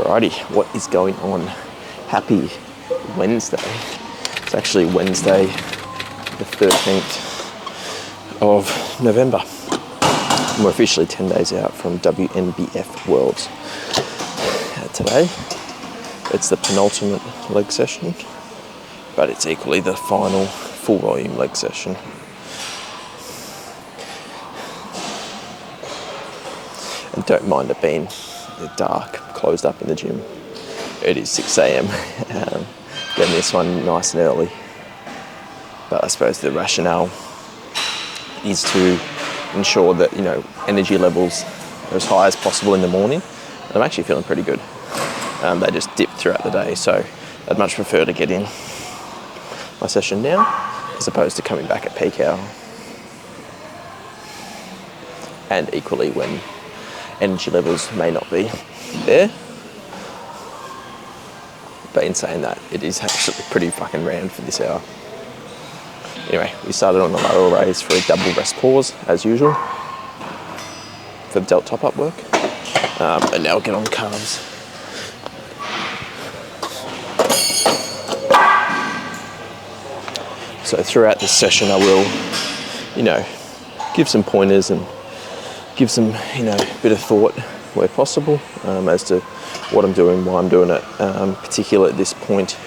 Alrighty, what is going on? Happy Wednesday. It's actually Wednesday the 13th of November. And we're officially 10 days out from WNBF Worlds. Today, it's the penultimate leg session, but it's equally the final full volume leg session. And don't mind it being dark, closed up in the gym. It is 6 a.m. Getting this one nice and early. But I suppose the rationale is to ensure that, energy levels are as high as possible in the morning. And I'm actually feeling pretty good. They just dip throughout the day, so I'd much prefer to get in my session now as opposed to coming back at peak hour. And equally when energy levels may not be there. But in saying that, it is actually pretty fucking round for this hour. Anyway, we started on the lateral raise for a double rest pause, as usual, for the delt top-up work. And now we'll get on calves. So throughout this session, I will, give some pointers and give some, bit of thought where possible as to what I'm doing, why I'm doing it, particularly at this point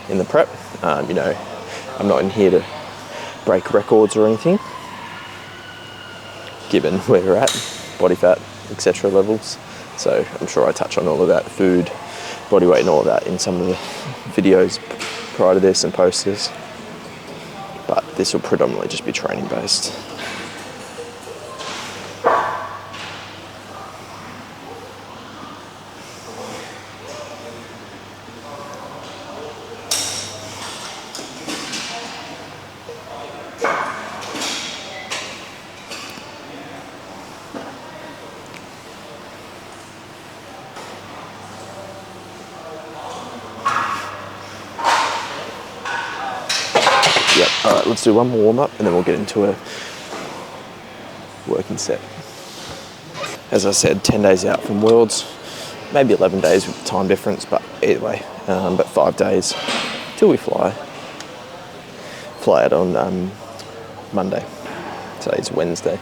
in the prep. I'm not in here to break records or anything, given where we're at, body fat, etc. levels. So I'm sure I touch on all of that, food, body weight and all of that in some of the videos prior to this and post this. But this will predominantly just be training based. Yep, alright, let's do one more warm up and then we'll get into a working set. As I said, 10 days out from Worlds, maybe 11 days with the time difference, but either way, but 5 days till we fly. Fly out on Monday. Today's Wednesday.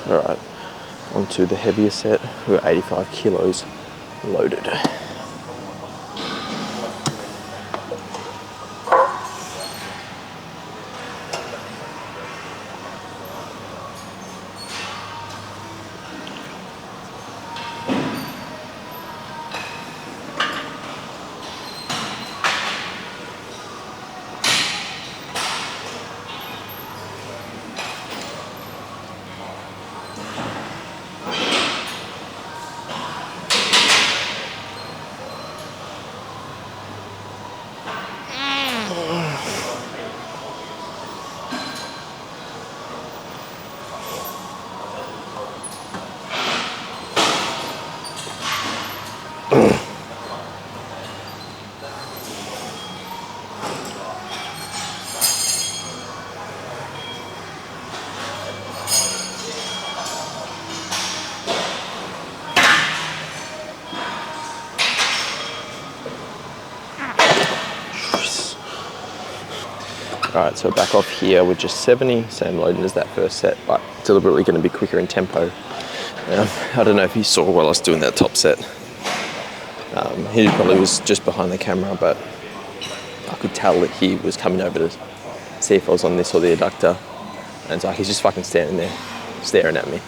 Alright, on to the heavier set. We're 85 kilos loaded. Alright, so back off here with just 70, same loading as that first set, but deliberately going to be quicker in tempo. I don't know if you saw while I was doing that top set. He probably was just behind the camera, but I could tell that he was coming over to see if I was on this or the adductor. And so he's just fucking standing there, staring at me.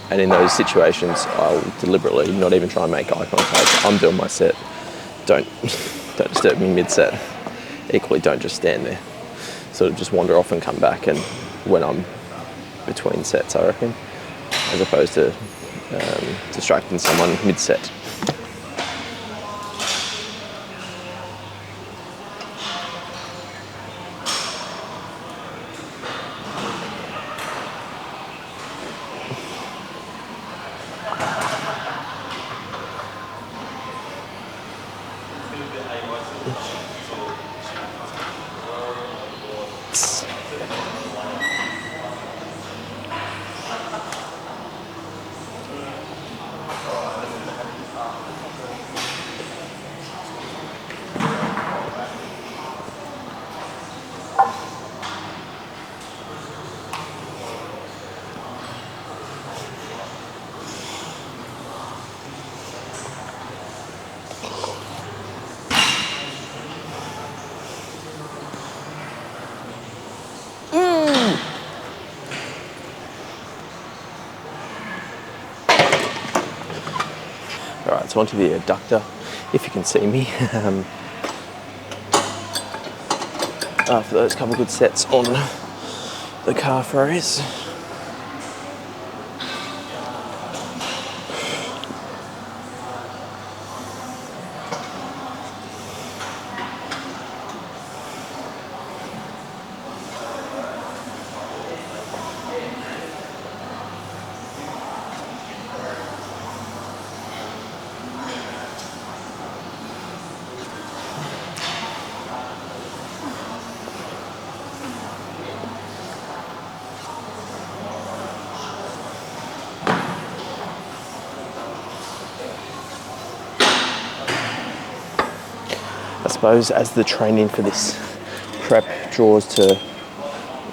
And in those situations, I'll deliberately not even try and make eye contact. I'm doing my set. Don't disturb me mid-set. Equally, don't just stand there. Sort of just wander off and come back, and when I'm between sets, I reckon, as opposed to distracting someone mid-set. Alright, so onto the adductor, if you can see me. After those couple good sets on the calf raise. I suppose as the training for this prep draws to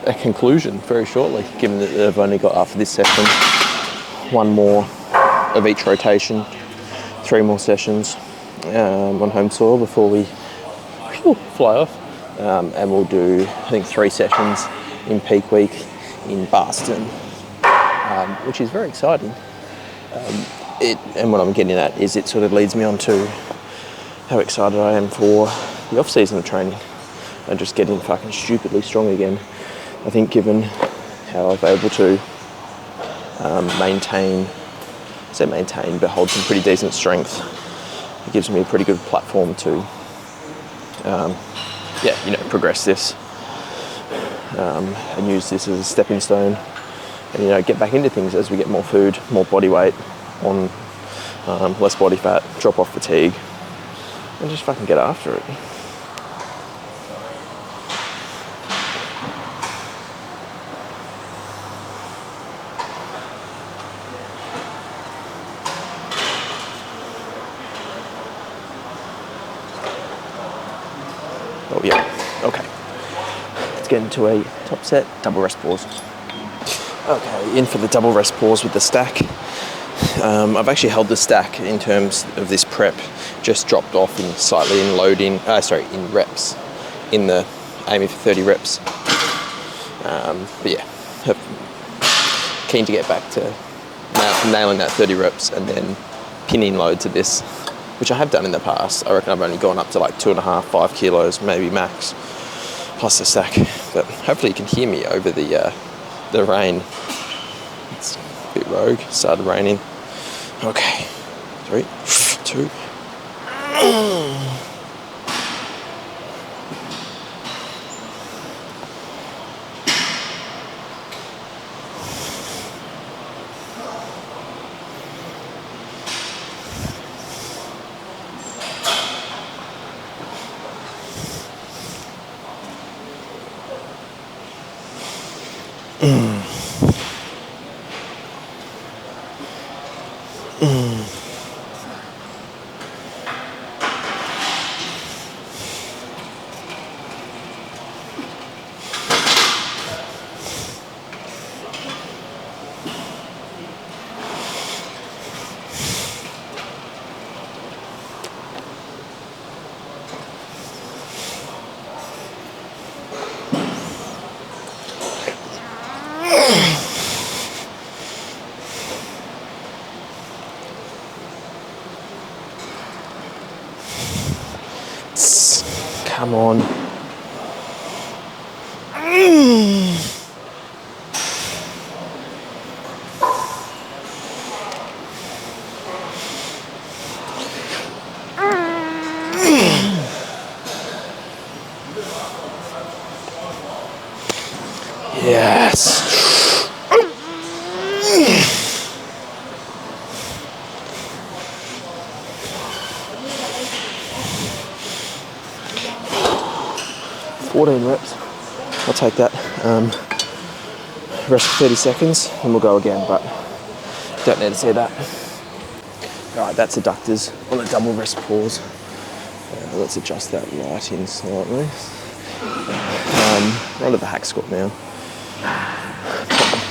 a conclusion very shortly, given that they've only got, after this session, one more of each rotation, 3 more sessions on home soil before we fly off. And we'll do, I think, 3 sessions in peak week in Boston, which is very exciting. And what I'm getting at is it sort of leads me on to how excited I am for the off-season of training and just getting fucking stupidly strong again. I think given how I've able to maintain, but hold some pretty decent strength, it gives me a pretty good platform to, progress this and use this as a stepping stone and, get back into things as we get more food, more body weight on, less body fat, drop off fatigue, and just fucking get after it. Oh yeah, okay. Let's get into a top set, double rest pause. Okay, in for the double rest pause with the stack. I've actually held the stack in terms of this prep, just dropped off in slightly in loading, in reps, in the aiming for 30 reps. But yeah, keen to get back to nailing that 30 reps and then pinning load to this, which I have done in the past. I reckon I've only gone up to like 2.5, 5 kilos, maybe max, plus the stack. But hopefully you can hear me over the rain. It's a bit rogue, started raining. Okay, 3, 2. Come on. Yes. Reps. I'll take that. Rest for 30 seconds and we'll go again, but don't need to see that. Alright, that's adductors on a double rest pause. Let's adjust that lighting slightly. On to the hack squat now.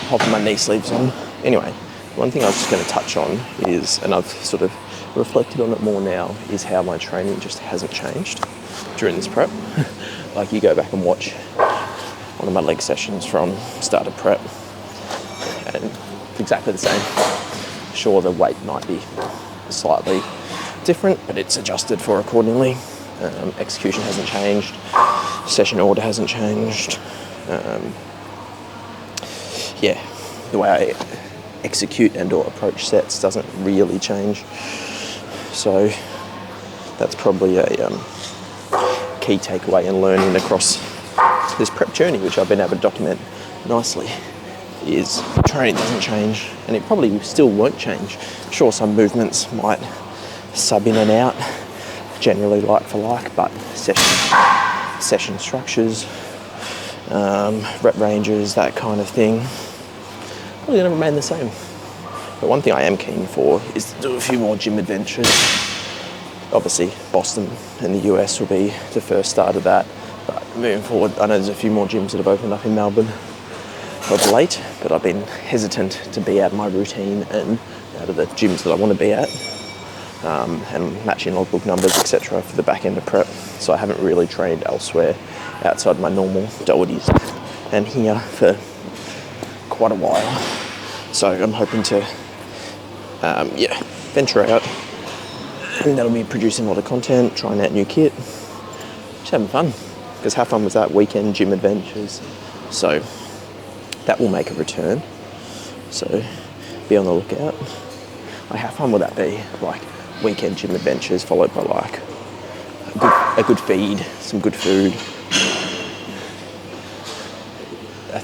Popping my knee sleeves on. Anyway, one thing I was just going to touch on is, and I've sort of reflected on it more now, is how my training just hasn't changed during this prep. Like, you go back and watch one of my leg sessions from start of prep and it's exactly the same. Sure, the weight might be slightly different, but it's adjusted for accordingly. Execution hasn't changed. Session order hasn't changed. Yeah, the way I execute and or approach sets doesn't really change. So that's probably a key takeaway and learning across this prep journey, which I've been able to document nicely, is training doesn't change, and it probably still won't change. Sure, some movements might sub in and out, generally like for like, but session structures, rep ranges, that kind of thing, probably going to remain the same. But one thing I am keen for is to do a few more gym adventures. Obviously, Boston and the US will be the first start of that. But moving forward, I know there's a few more gyms that have opened up in Melbourne of late, but I've been hesitant to be out of my routine and out of the gyms that I want to be at, and matching logbook numbers, etc. for the back end of prep. So I haven't really trained elsewhere outside my normal Doherty's and here for quite a while. So I'm hoping to, venture out. And that'll be producing a lot of content, trying out new kit, just having fun. Because how fun was that weekend gym adventures? So that will make a return. So be on the lookout. Like, how fun would that be? Like, weekend gym adventures followed by like a good feed, some good food. I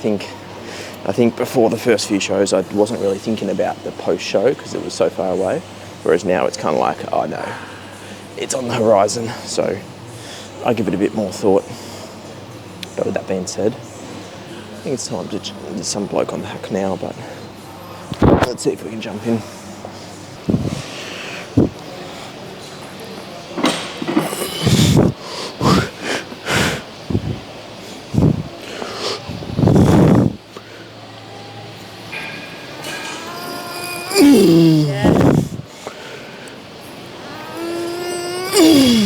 think before the first few shows, I wasn't really thinking about the post-show because it was so far away. Whereas now it's kind of like, oh no, it's on the horizon. So I give it a bit more thought. But with that being said, I think it's time to, there's some bloke on the hack now, but let's see if we can jump in.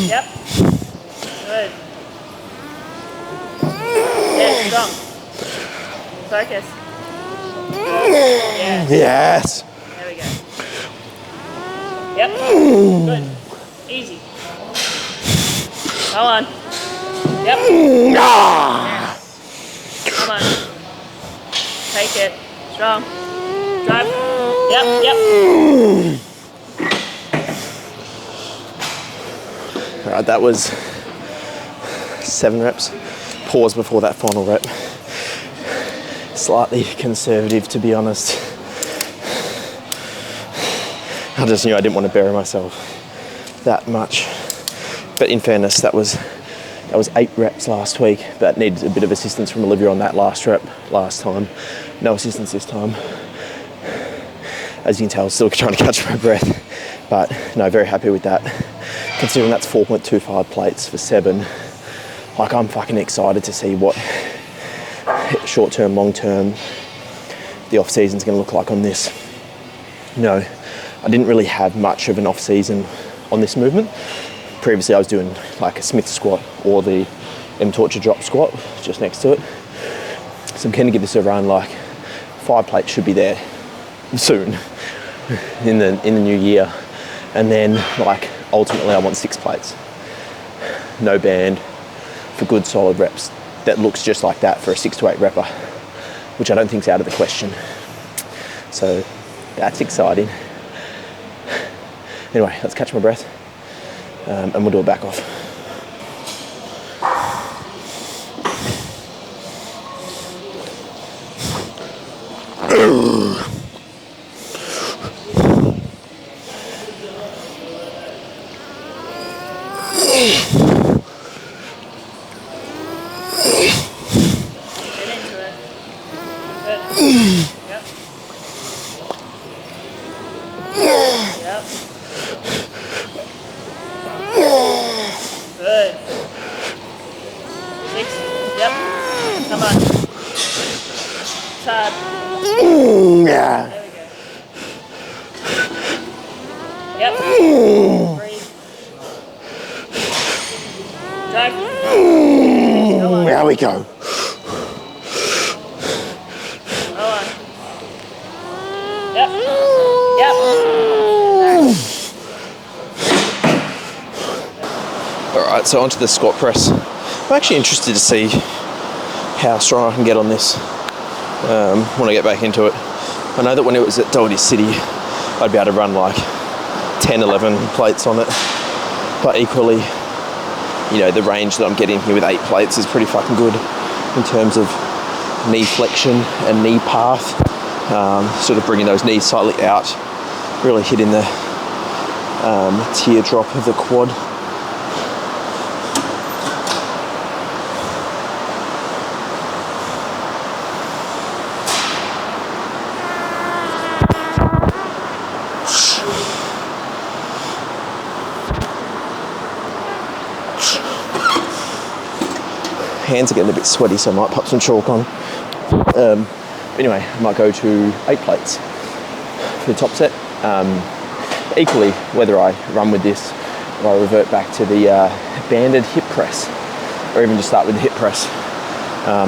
Yep. Good. Yeah, strong. Focus. Yeah. Yes. There we go. Yep. Good. Easy. Come on. Yep. Ah. Come on. Take it. Strong. Drive. Yep. All right, that was 7 reps. Pause before that final rep. Slightly conservative, to be honest. I just knew I didn't want to bury myself that much. But in fairness, that was 8 reps last week, but needed a bit of assistance from Olivia on that last rep last time. No assistance this time. As you can tell, still trying to catch my breath, but no, very happy with that. Considering that's 4.25 plates for 7, like, I'm fucking excited to see what short-term, long-term the off-season's going to look like on this. You know, I didn't really have much of an off-season on this movement. Previously I was doing like a Smith squat or the M-Torture drop squat just next to it. So I'm keen to give this a run. Like, 5 plates should be there soon in the new year, and then like ultimately I want 6 plates, no band, for good solid reps that looks just like that for a 6 to 8 repper, which I don't think is out of the question. So that's exciting. Anyway, let's catch my breath and we'll do a back off. Good. 6. Yep. Come on. Sad. Yeah. There we go. Yep. Breathe. Drive. Go on. There we go. Go on. Yep. Yep. Alright, so onto the squat press. I'm actually interested to see how strong I can get on this when I get back into it. I know that when it was at Doherty City, I'd be able to run like 10, 11 plates on it. But equally, you know, the range that I'm getting here with 8 plates is pretty fucking good in terms of knee flexion and knee path. Sort of bringing those knees slightly out, really hitting the teardrop of the quad. Hands are getting a bit sweaty, so I might pop some chalk on. Anyway, I might go to 8 plates for the top set. Equally, whether I run with this or I revert back to the banded hip press, or even just start with the hip press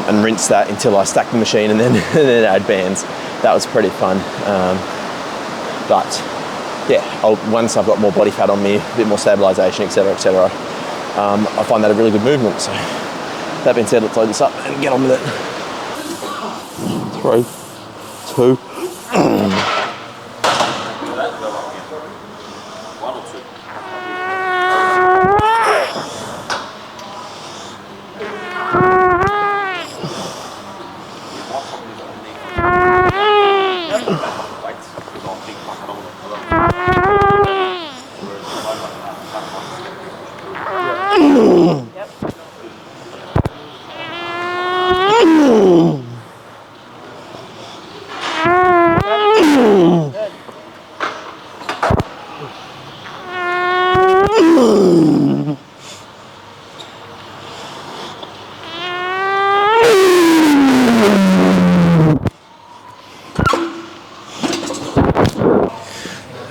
and rinse that until I stack the machine and then, and then add bands. That was pretty fun. But yeah, once I've got more body fat on me, a bit more stabilisation, etc., etc., I find that a really good movement. So that being said, let's load this up and get on with it. 3, 2.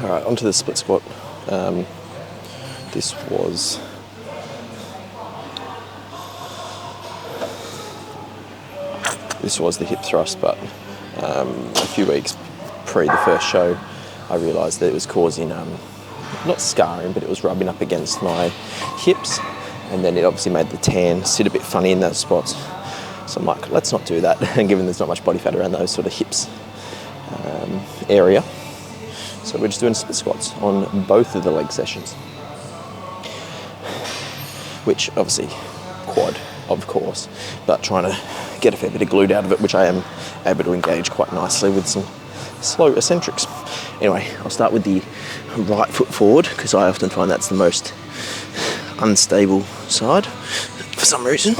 Alright, onto the split squat. This was the hip thrust, but a few weeks pre the first show, I realised that it was causing not scarring, but it was rubbing up against my hips, and then it obviously made the tan sit a bit funny in those spots. So I'm like, let's not do that, and given there's not much body fat around those sort of hips area. So we're just doing split squats on both of the leg sessions, which obviously quad, of course, but trying to get a fair bit of glute out of it, which I am able to engage quite nicely with some slow eccentrics. Anyway, I'll start with the right foot forward, because I often find that's the most unstable side for some reason.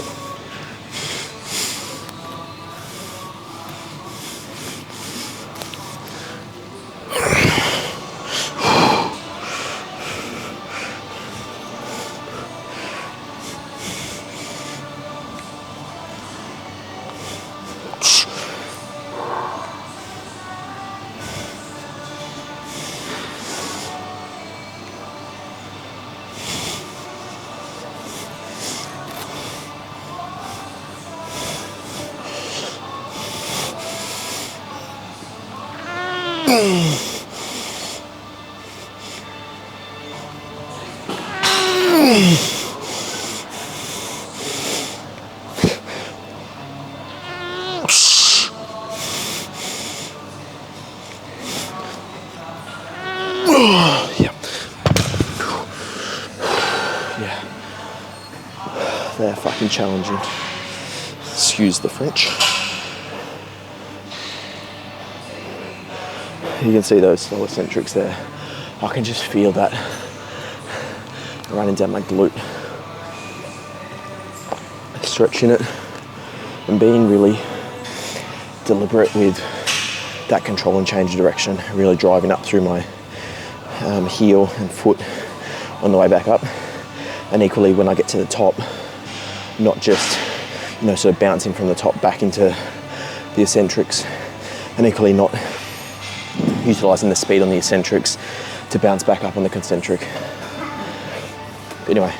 challenging. Excuse the French. You can see those slow eccentrics there. I can just feel that running down my glute. Stretching it and being really deliberate with that control and change of direction, really driving up through my heel and foot on the way back up. And equally when I get to the top, not just, sort of bouncing from the top back into the eccentrics, and equally not utilising the speed on the eccentrics to bounce back up on the concentric. But anyway,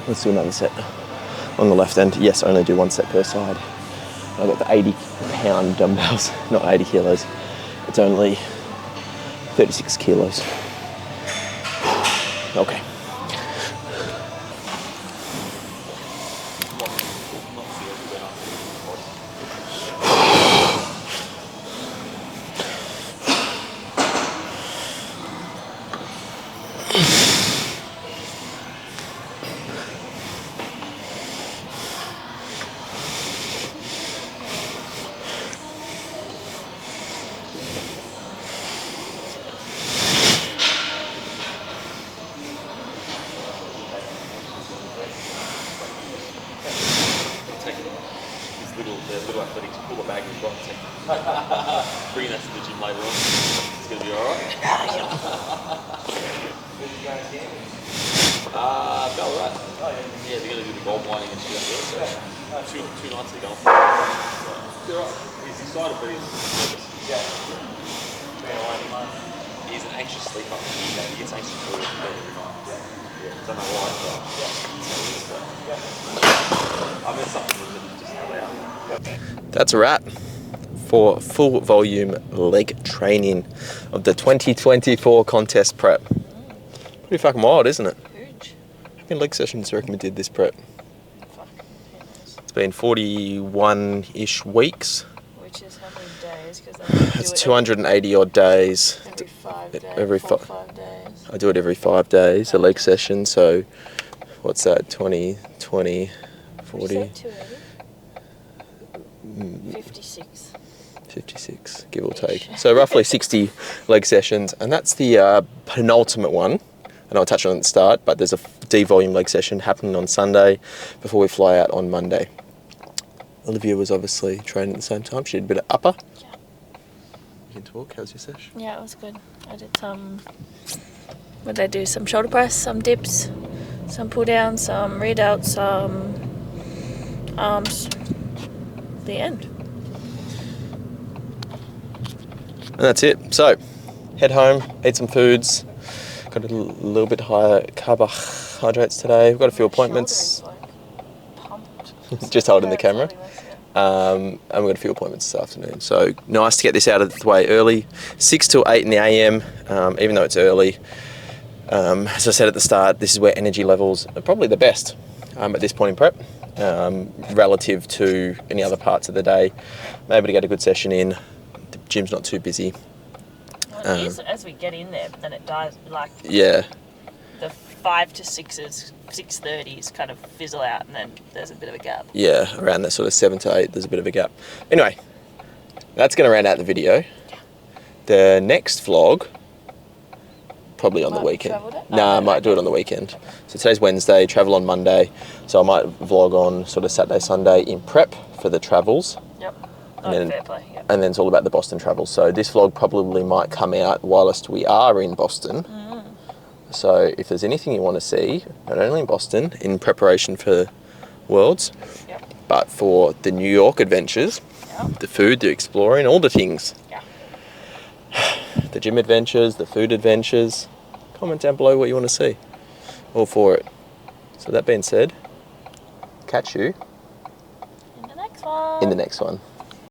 let's do another set on the left end. Yes, I only do one set per side. I've got the 80-pound dumbbells, not 80 kilos. It's only 36 kilos. Okay. Little athletics, pull the bag in front. Bring that to the gym later on. It's going to be alright. Ballarat. Yeah, they're going to do the gold mining and shit up there. So two nights they're going for. They're right. He's excited, but he's nervous. Yeah. He's an anxious sleeper. He gets anxious for bed every night. Yeah. Don't know why, but I meant something with it, just how they are. That's a wrap for full volume leg training of the 2024 contest prep. Pretty fucking wild, isn't it? Huge. How many leg sessions do you reckon we did this prep? Fuck. It's been 41-ish weeks. Which is how many days? Because It's 280 odd days. every 5 days. Every 5 days. I do it every 5 days, a leg session. So what's that? 20, 20, 40. 280? 56. 56, give or take. So roughly 60 leg sessions, and that's the penultimate one. And I'll touch on it at the start, but there's a D volume leg session happening on Sunday before we fly out on Monday. Olivia was obviously training at the same time. She did a bit of upper. Yeah. You can talk. How's your sesh? Yeah, it was good. I did what did I do? Some shoulder press, some dips, some pull downs, some rear delts, some arms. The end. And that's it. So head home, eat some foods. Got a little bit higher carbohydrates today. We've got a few appointments. Just holding the camera. And we've got a few appointments this afternoon. So nice to get this out of the way early. 6 till 8 in the AM, even though it's early. As I said at the start, this is where energy levels are probably the best at this point in prep, relative to any other parts of the day. I'm able to get a good session in. The gym's not too busy. Well, it is as we get in there, but then it dies, like Yeah. the 5 to 6s, 6:30s kind of fizzle out, and then there's a bit of a gap. Yeah, around that sort of 7 to 8, there's a bit of a gap. Anyway, that's going to round out the video. The next vlog, probably on the weekend. I might do it on the weekend. So today's Wednesday, travel on Monday. So I might vlog on sort of Saturday, Sunday in prep for the travels. Yep. And then, fair play. Yep. and then it's all about the Boston travel. So this vlog probably might come out whilst we are in Boston. So if there's anything you want to see, not only in Boston, in preparation for Worlds, Yep. but for the New York adventures, Yep. the food, the exploring, all the things. Yeah. The gym adventures, the food adventures. Comment down below what you want to see. All for it. So that being said, catch you In the next one. in the next one.